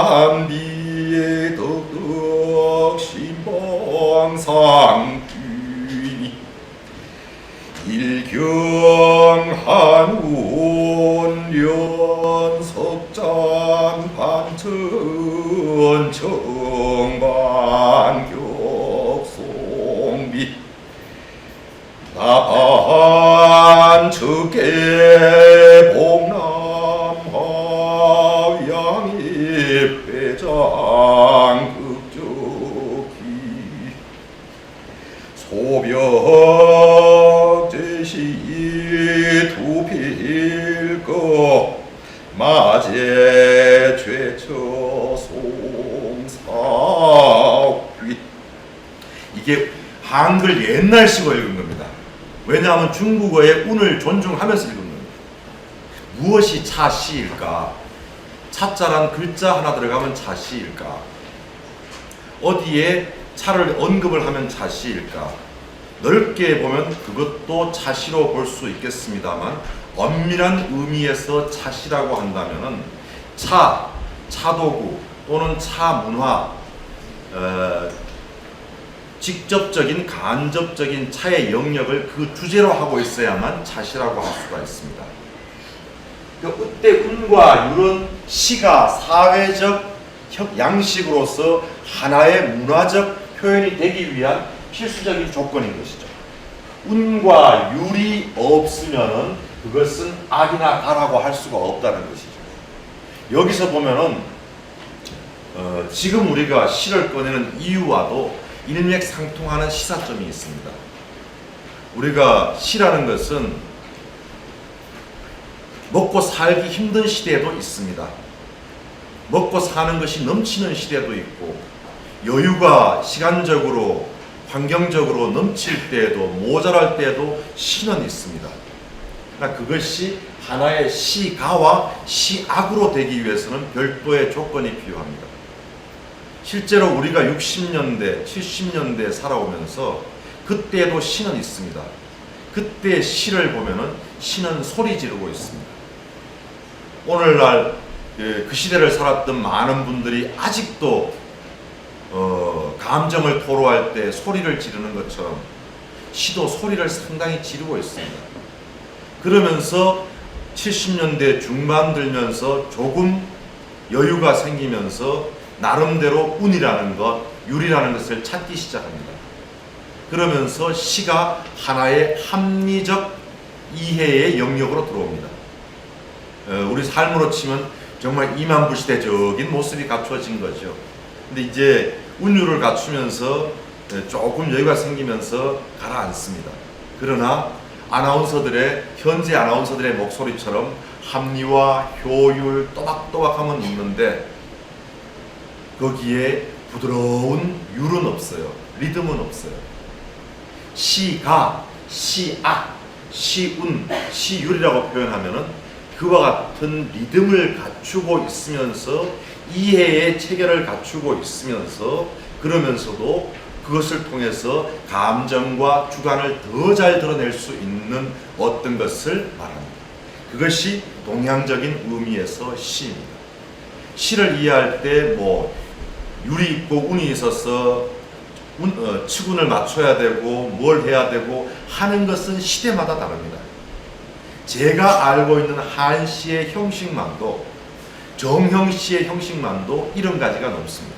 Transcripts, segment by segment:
한비의 덕덕 신봉상귀니 일경한운 연석잔 반천 청반격송비 나반측계 봉남하양의 회장 극적기 소벽제시 두필거 마제 최처 송사귀. 이게 한글 옛날식으로 읽은 겁니다. 왜냐하면 중국어의 운을 존중하면서 읽은 겁니다. 무엇이 차시일까? 차자란 글자 하나 들어가면 차시일까? 어디에 차를 언급을 하면 차시일까? 넓게 보면 그것도 차시로 볼 수 있겠습니다만 엄밀한 의미에서 차시라고 한다면은 차도구 또는 차문화, 직접적인 간접적인 차의 영역을 그 주제로 하고 있어야만 차시라고 할 수가 있습니다. 그때 운과 율은 시가 사회적 양식으로서 하나의 문화적 표현이 되기 위한 필수적인 조건인 것이죠. 운과 율이 없으면은 그것은 악이나 가라고 할 수가 없다는 것이죠. 여기서 보면은 지금 우리가 시를 꺼내는 이유와도 일맥상통하는 시사점이 있습니다. 우리가 시라는 것은 먹고 살기 힘든 시대에도 있습니다. 먹고 사는 것이 넘치는 시대도 있고 여유가 시간적으로 환경적으로 넘칠 때에도 모자랄 때에도 시는 있습니다. 그러나 그것이 하나의 시가와 시악으로 되기 위해서는 별도의 조건이 필요합니다. 실제로 우리가 60년대, 70년대 살아오면서 그때도 시는 있습니다. 그때 시를 보면은 시는 소리 지르고 있습니다. 오늘날 그 시대를 살았던 많은 분들이 아직도 감정을 토로할 때 소리를 지르는 것처럼 시도 소리를 상당히 지르고 있습니다. 그러면서 70년대 중반 들면서 조금 여유가 생기면서 나름대로 운이라는 것, 율이라는 것을 찾기 시작합니다. 그러면서 시가 하나의 합리적 이해의 영역으로 들어옵니다. 우리 삶으로 치면 정말 이만부시대적인 모습이 갖추어진 거죠. 근데 이제 운율을 갖추면서 조금 여유가 생기면서 가라앉습니다. 그러나 현재 아나운서들의 목소리처럼 합리와 효율 또박또박함은 있는데 거기에 부드러운 율은 없어요. 리듬은 없어요. 시가, 시악, 시운, 시율이라고 표현하면은 그와 같은 리듬을 갖추고 있으면서 이해의 체계를 갖추고 있으면서 그러면서도 그것을 통해서 감정과 주관을 더 잘 드러낼 수 있는 어떤 것을 말합니다. 그것이 동양적인 의미에서 시입니다. 시를 이해할 때 율이 있고 운이 있어서 치군을 맞춰야 되고 뭘 해야 되고 하는 것은 시대마다 다릅니다. 제가 알고 있는 한시의 형식만도 정형시의 형식만도 70가지가 넘습니다.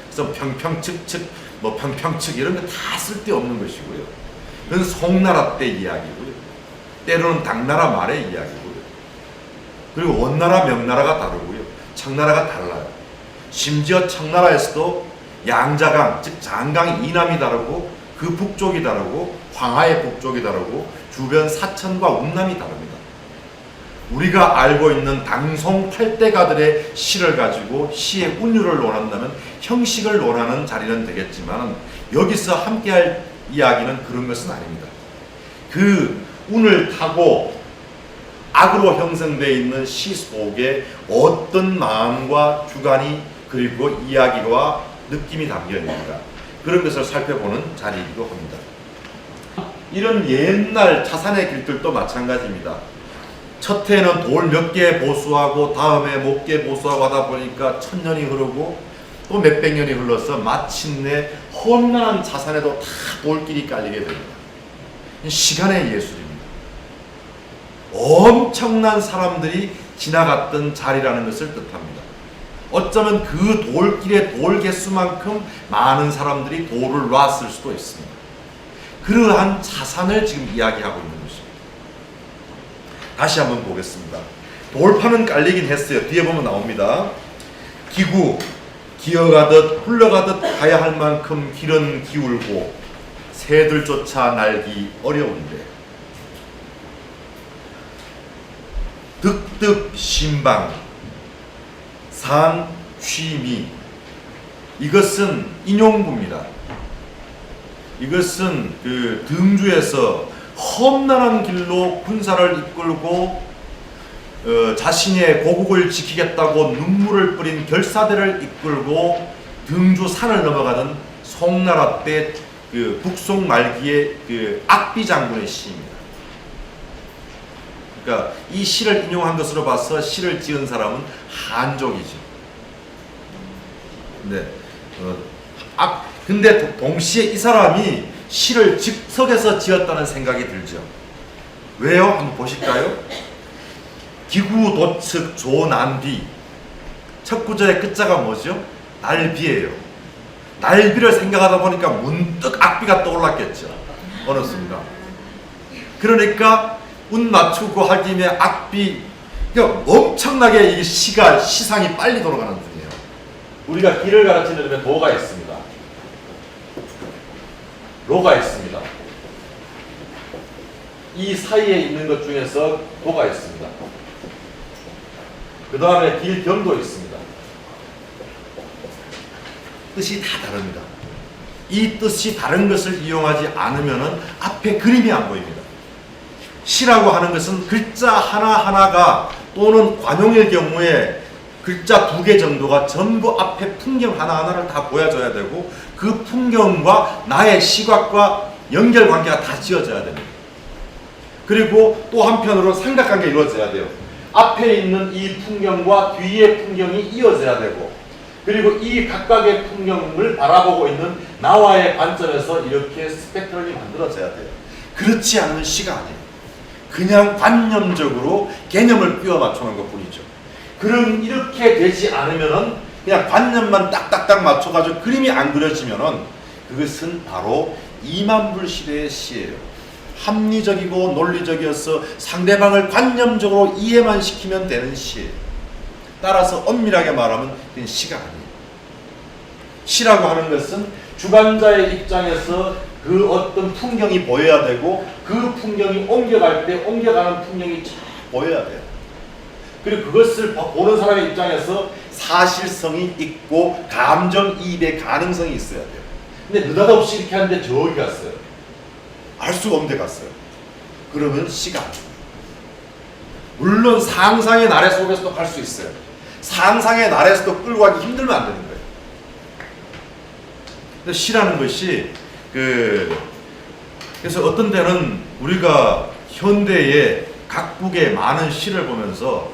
그래서 평평측측 평평측 이런 거 다 쓸데없는 것이고요. 그건 송나라 때 이야기고요. 때로는 당나라 말의 이야기고요. 그리고 원나라 명나라가 다르고요. 청나라가 달라요. 심지어 청나라에서도 양자강 즉 장강 이남이 다르고 그 북쪽이 다르고 황하의 북쪽이 다르고 주변 사천과 운남이 다릅니다. 우리가 알고 있는 당송 8대가들의 시를 가지고 시의 운율을 논한다면 형식을 논하는 자리는 되겠지만 여기서 함께할 이야기는 그런 것은 아닙니다. 그 운을 타고 악으로 형성되어 있는 시 속에 어떤 마음과 주관이 그리고 이야기와 느낌이 담겨 있는가 그런 것을 살펴보는 자리이기도 합니다. 이런 옛날 차산의 길들도 마찬가지입니다. 첫 해에는 돌 몇 개 보수하고 다음에 몇 개 보수하고 하다 보니까 1000년이 흐르고 또 몇백 년이 흘러서 마침내 험난한 자산에도 다 돌길이 깔리게 됩니다. 시간의 예술입니다. 엄청난 사람들이 지나갔던 자리라는 것을 뜻합니다. 어쩌면 그 돌길의 돌 개수만큼 많은 사람들이 돌을 놨을 수도 있습니다. 그러한 자산을 지금 이야기하고 있는 것입니다. 다시 한번 보겠습니다. 돌판은 깔리긴 했어요. 뒤에 보면 나옵니다. 기구, 기어가듯 흘러가듯 가야 할 만큼 길은 기울고 새들조차 날기 어려운데 득득 신방 산 취미, 이것은 인용구입니다. 이것은 그 등주에서 험난한 길로 군사를 이끌고 자신의 고국을 지키겠다고 눈물을 뿌린 결사대를 이끌고 등주 산을 넘어가던 송나라 때 그 북송 말기의 그 악비 장군의 시입니다. 그러니까 이 시를 인용한 것으로 봐서 시를 지은 사람은 한족이죠. 네. 근데 동시에 이 사람이 시를 즉석에서 지었다는 생각이 들죠. 왜요? 한번 보실까요? 기구 도측 조난비. 첫 구절의 끝자가 뭐죠? 날비예요. 날비를 생각하다 보니까 문득 악비가 떠올랐겠죠. 어느 순간. 그러니까 운 맞추고 할 김에 악비, 그러니까 엄청나게 이 시상이 빨리 돌아가는 중이에요. 우리가 길을 가르치는 데에 도가 있습니다. 로가 있습니다. 이 사이에 있는 것 중에서 도가 있습니다. 그 다음에 길경도 있습니다. 뜻이 다 다릅니다. 이 뜻이 다른 것을 이용하지 않으면 앞에 그림이 안 보입니다. 시라고 하는 것은 글자 하나하나가 또는 관용일 경우에 글자 2개 정도가 전부 앞에 풍경 하나하나를 다 보여줘야 되고 그 풍경과 나의 시각과 연결관계가 다 지어져야 됩니다. 그리고 또 한편으로 삼각관계가 이루어져야 돼요. 앞에 있는 이 풍경과 뒤의 풍경이 이어져야 되고 그리고 이 각각의 풍경을 바라보고 있는 나와의 관점에서 이렇게 스펙트럼이 만들어져야 돼요. 그렇지 않은 시가 아니에요. 그냥 관념적으로 개념을 끼워 맞추는 것 뿐이죠. 그럼 이렇게 되지 않으면은 그냥 관념만 딱딱딱 맞춰가지고 그림이 안 그려지면은 그것은 바로 이만불 시대의 시예요. 합리적이고 논리적이어서 상대방을 관념적으로 이해만 시키면 되는 시예요. 따라서 엄밀하게 말하면 그건 시가 아니에요. 시라고 하는 것은 주관자의 입장에서 그 어떤 풍경이 보여야 되고 그 풍경이 옮겨갈 때 옮겨가는 풍경이 쫙 보여야 돼요. 그리고 그것을 보는 사람의 입장에서 사실성이 있고 감정이입의 가능성이 있어야 돼요. 근데 느닷없이 이렇게 하는데 저기 갔어요. 알 수가 없는 데 갔어요. 그러면 시가 아니에요. 물론 상상의 나래 속에서도 할 수 있어요. 상상의 나래에서도 끌고 가기 힘들면 안 되는 거예요. 근데 시라는 것이 그래서 어떤 때는 우리가 현대의 각국의 많은 시를 보면서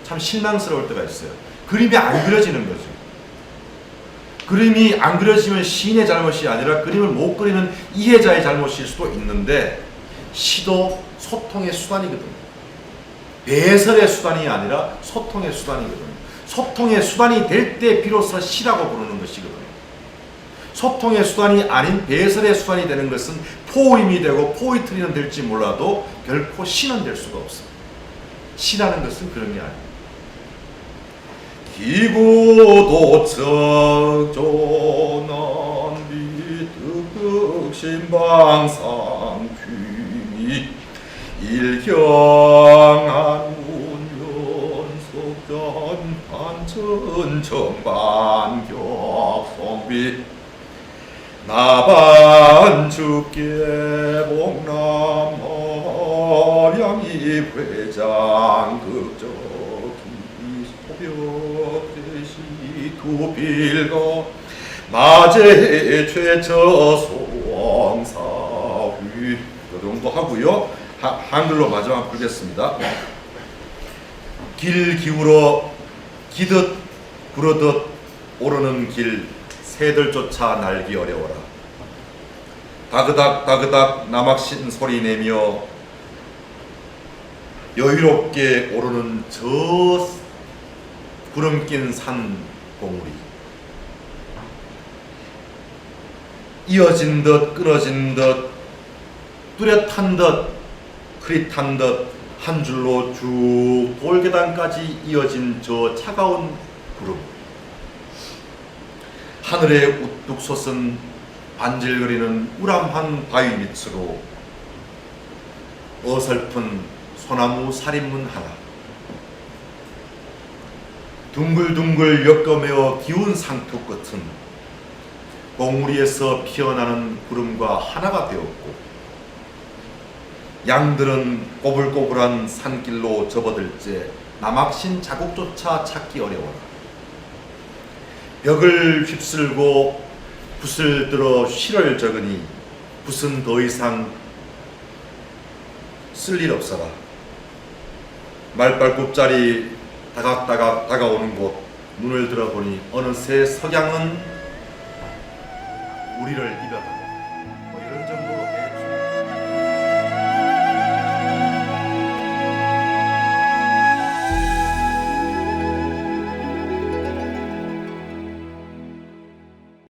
참 실망스러울 때가 있어요. 그림이 안 그려지는 거죠. 그림이 안 그려지면 시인의 잘못이 아니라 그림을 못 그리는 이해자의 잘못일 수도 있는데 시도 소통의 수단이거든요. 배설의 수단이 아니라 소통의 수단이거든요. 소통의 수단이 될 때 비로소 시라고 부르는 것이거든요. 소통의 수단이 아닌 배설의 수단이 되는 것은 포임이 되고 포이트리는 될지 몰라도 결코 시는 될 수가 없습니다. 시라는 것은 그런 게 아니에요. 기구도척 조난비 득득신방상귀 일경한 운연석전 반천정반격성비 나반죽계 목남허량이 회장 극적이 소벽대시 두빌거 마제 최처 소왕사휘 이 정도 하고요. 한글로 마지막 부르겠습니다. 길 기울어 기듯 구르듯 오르는 길 새들조차 날기 어려워라. 다그닥 다그닥 나막신 소리 내며 여유롭게 오르는 저 구름 낀 산 봉우리, 이어진 듯 끊어진 듯 뚜렷한 듯 흐릿한 듯 한 줄로 쭉 돌계단까지 이어진 저 차가운 구름, 하늘에 우뚝 솟은 반질거리는 우람한 바위 밑으로 어설픈 소나무 살인문 하나, 둥글둥글 엮어매어 기운 상투 끝은 봉우리에서 피어나는 구름과 하나가 되었고, 양들은 꼬불꼬불한 산길로 접어들 때 나막신 자국조차 찾기 어려워라. 벽을 휩쓸고 붓을 들어 시를 적으니 붓은 더 이상 쓸 일 없어라. 말발굽자리 다각다각 다가오는 곳, 눈을 들어보니 어느새 석양은 우리를 입었다.